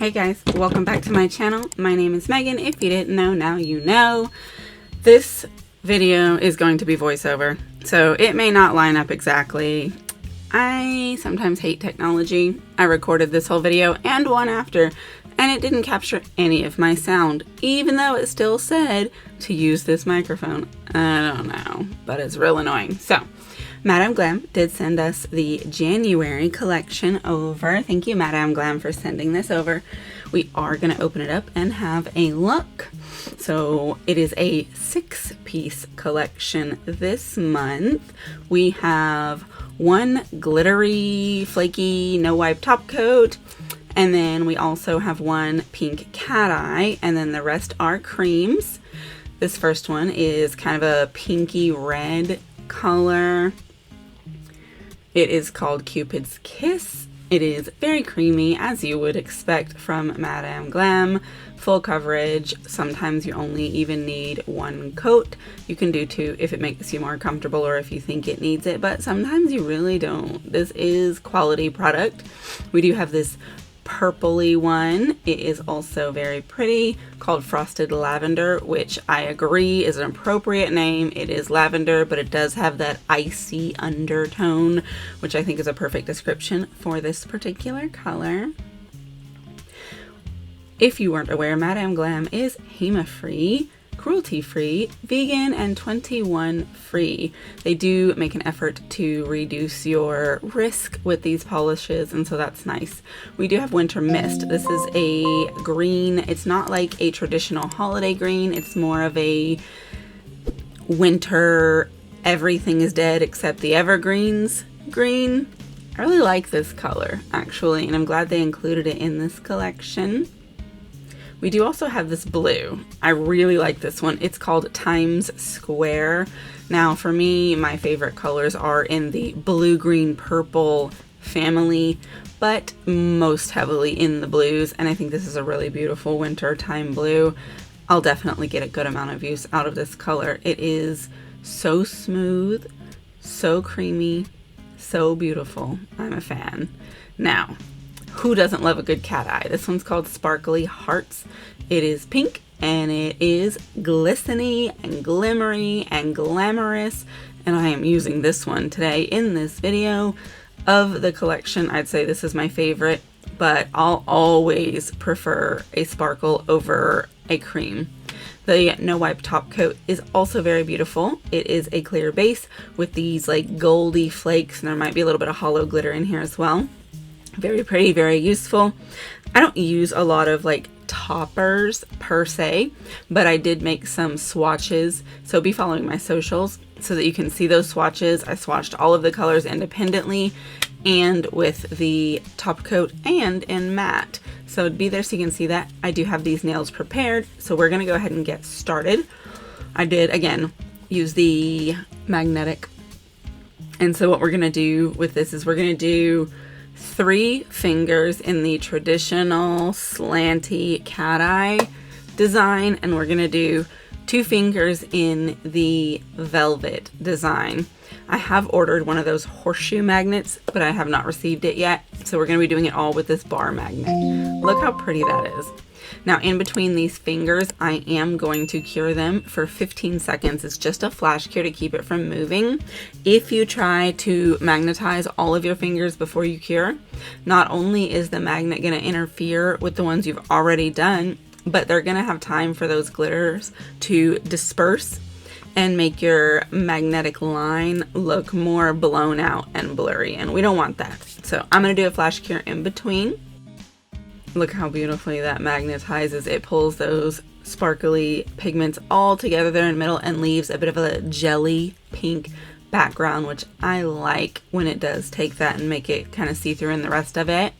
Hey guys, welcome back to my channel. My name is Megan. If you didn't know, now you know. This video is going to be voiceover, so it may not line up exactly. I sometimes hate technology. I recorded this whole video and one after, and it didn't capture any of my sound, even though it still said to use this microphone. I don't know, but it's real annoying. So, Madame Glam did send us the January collection over. Thank you, Madame Glam, for sending this over. We are going to open it up and have a look. So it is a 6-piece collection this month. We have one glittery, flaky, no-wipe top coat. And then we also have one pink cat eye. And then the rest are creams. This first one is kind of a pinky red color. It is called Cupid's Kiss. It is very creamy, as you would expect from Madame Glam. Full coverage. Sometimes you only even need one coat. You can do 2 if it makes you more comfortable or if you think it needs it, but sometimes you really don't. This is quality product. We do have this purpley one. It is also very pretty, called Frosted Lavender, which I agree is an appropriate name. It is lavender, but it does have that icy undertone, which I think is a perfect description for this particular color. If you weren't aware, Madame Glam is HEMA-free, cruelty-free, vegan, and 21 free. They do make an effort to reduce your risk with these polishes, and so that's nice. We do have Winter Mist. This is a green. It's not like a traditional holiday green. It's more of a winter, everything is dead except the evergreens green. I really like this color, actually, and I'm glad they included it in this collection. We do also have this blue. I really like this one. It's called Times Square. Now, for me, my favorite colors are in the blue, green, purple family, but most heavily in the blues. And I think this is a really beautiful winter time blue. I'll definitely get a good amount of use out of this color. It is so smooth, so creamy, so beautiful. I'm a fan. Now, who doesn't love a good cat eye? This one's called Sparkly Hearts. It is pink and it is glistening and glimmery and glamorous. And I am using this one today in this video. Of the collection, I'd say this is my favorite, but I'll always prefer a sparkle over a cream. The no wipe top coat is also very beautiful. It is a clear base with these like goldy flakes, and there might be a little bit of hollow glitter in here as well. Very pretty, very useful. I don't use a lot of like toppers per se, but I did make some swatches. So be following my socials so that you can see those swatches. I swatched all of the colors independently and with the top coat and in matte. So be there so you can see that. I do have these nails prepared. So we're gonna go ahead and get started. I did, again, use the magnetic. And so what we're gonna do with this is we're gonna do 3 fingers in the traditional slanty cat eye design, and we're gonna do 2 fingers in the velvet design. I have ordered one of those horseshoe magnets, but I have not received it yet, so we're gonna be doing it all with this bar magnet. Look how pretty that is. Now, in between these fingers, I am going to cure them for 15 seconds. It's just a flash cure to keep it from moving. If you try to magnetize all of your fingers before you cure, not only is the magnet going to interfere with the ones you've already done, but they're going to have time for those glitters to disperse and make your magnetic line look more blown out and blurry, and we don't want that. So I'm going to do a flash cure in between. Look how beautifully that magnetizes. It pulls those sparkly pigments all together there in the middle and leaves a bit of a jelly pink background, which I like when it does take that and make it kind of see-through in the rest of it.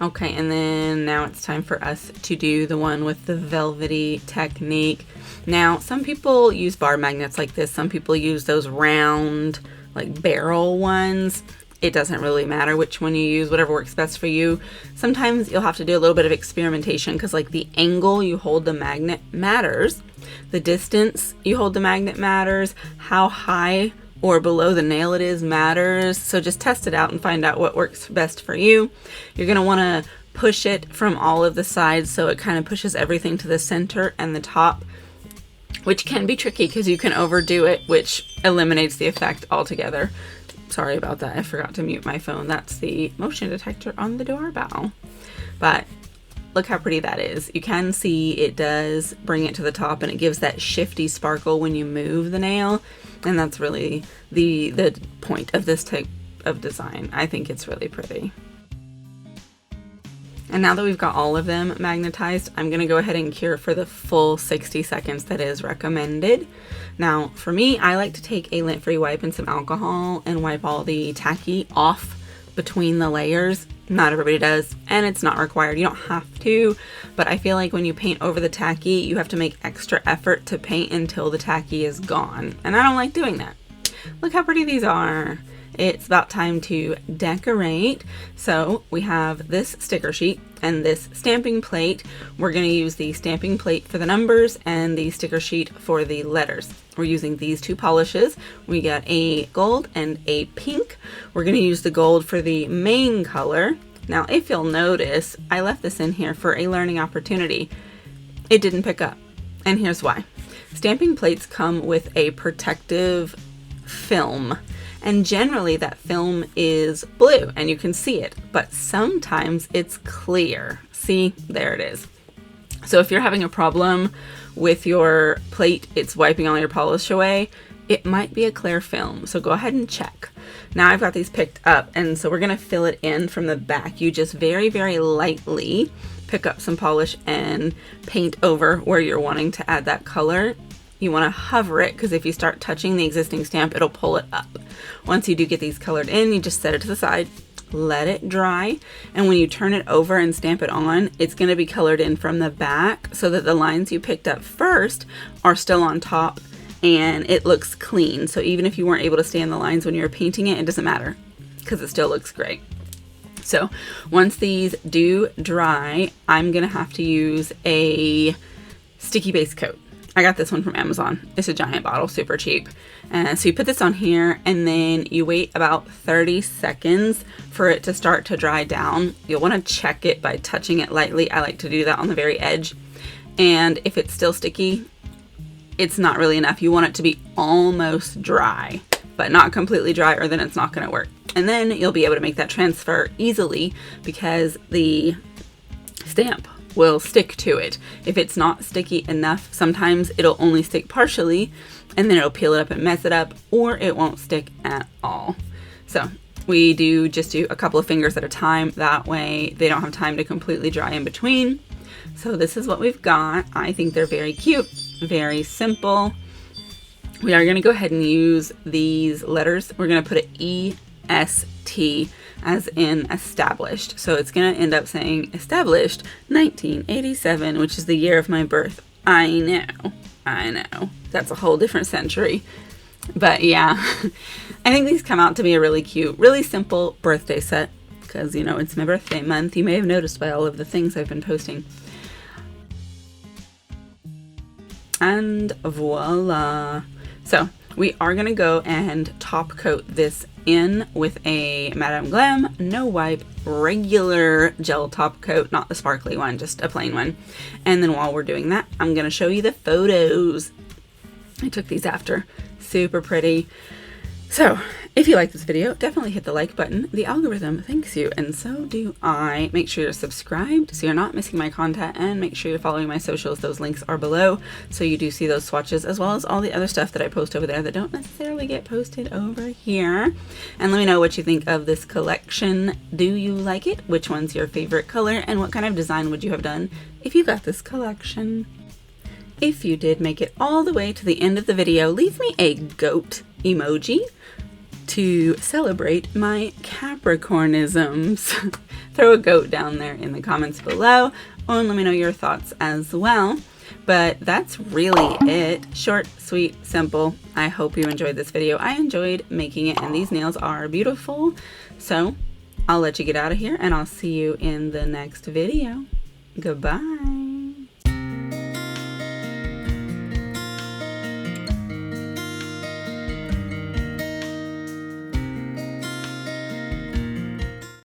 Okay, and then now it's time for us to do the one with the velvety technique. Now, some people use bar magnets like this. Some people use those round, like barrel ones. It doesn't really matter which one you use, whatever works best for you. Sometimes you'll have to do a little bit of experimentation because like the angle you hold the magnet matters. The distance you hold the magnet matters. How high or below the nail it is matters. So just test it out and find out what works best for you. You're going to want to push it from all of the sides so it kind of pushes everything to the center and the top, which can be tricky because you can overdo it, which eliminates the effect altogether. Sorry about that. I forgot to mute my phone. That's the motion detector on the doorbell. But look how pretty that is. You can see it does bring it to the top, and it gives that shifty sparkle when you move the nail. And that's really the point of this type of design. I think it's really pretty. And now that we've got all of them magnetized, I'm going to go ahead and cure for the full 60 seconds that is recommended. Now, for me, I like to take a lint-free wipe and some alcohol and wipe all the tacky off between the layers. Not everybody does, and it's not required. You don't have to, but I feel like when you paint over the tacky, you have to make extra effort to paint until the tacky is gone, and I don't like doing that. Look how pretty these are. It's about time to decorate. So we have this sticker sheet and this stamping plate. We're going to use the stamping plate for the numbers and the sticker sheet for the letters. We're using these two polishes. We got a gold and a pink. We're going to use the gold for the main color. Now, if you'll notice, I left this in here for a learning opportunity. It didn't pick up, and here's why. Stamping plates come with a protective film. And generally that film is blue and you can see it, but sometimes it's clear. See, there it is. So if you're having a problem with your plate, it's wiping all your polish away, it might be a clear film. So go ahead and check. Now I've got these picked up, and so we're gonna fill it in from the back. You just very, very lightly pick up some polish and paint over where you're wanting to add that color. You want to hover it, because if you start touching the existing stamp, it'll pull it up. Once you do get these colored in, you just set it to the side, let it dry, and when you turn it over and stamp it on, it's going to be colored in from the back so that the lines you picked up first are still on top and it looks clean. So even if you weren't able to stand the lines when you were painting it, it doesn't matter because it still looks great. So once these do dry, I'm going to have to use a sticky base coat. I got this one from Amazon. It's a giant bottle, super cheap. So you put this on here and then you wait about 30 seconds for it to start to dry down. You'll want to check it by touching it lightly. I like to do that on the very edge. And if it's still sticky, it's not really enough. You want it to be almost dry, but not completely dry, or then it's not going to work. And then you'll be able to make that transfer easily because the stamp will stick to it. If it's not sticky enough, sometimes it'll only stick partially and then it'll peel it up and mess it up, or it won't stick at all. So we just do a couple of fingers at a time. That way they don't have time to completely dry in between. So this is what we've got. I think they're very cute, very simple. We are going to go ahead and use these letters. We're going to put an EST as in established. So it's going to end up saying established 1987, which is the year of my birth. I know. That's a whole different century. But yeah, I think these come out to be a really cute, really simple birthday set because, you know, it's my birthday month. You may have noticed by all of the things I've been posting. And voila. So we are going to go and top coat this in with a Madame Glam No Wipe regular gel top coat, not the sparkly one, just a plain one. And then while we're doing that, I'm going to show you the photos. I took these after. Super pretty. So if you like this video, definitely hit the like button. The algorithm thanks you, and so do I. Make sure you're subscribed so you're not missing my content, and make sure you're following my socials. Those links are below, so you do see those swatches as well as all the other stuff that I post over there that don't necessarily get posted over here. And let me know what you think of this collection. Do you like it? Which one's your favorite color? And what kind of design would you have done if you got this collection? If you did make it all the way to the end of the video, leave me a goat emoji to celebrate my Capricornisms. Throw a goat down there in the comments below, and let me know your thoughts as well. But that's really it. Short, sweet, simple. I hope you enjoyed this video. I enjoyed making it, and these nails are beautiful. So I'll let you get out of here, and I'll see you in the next video. Goodbye.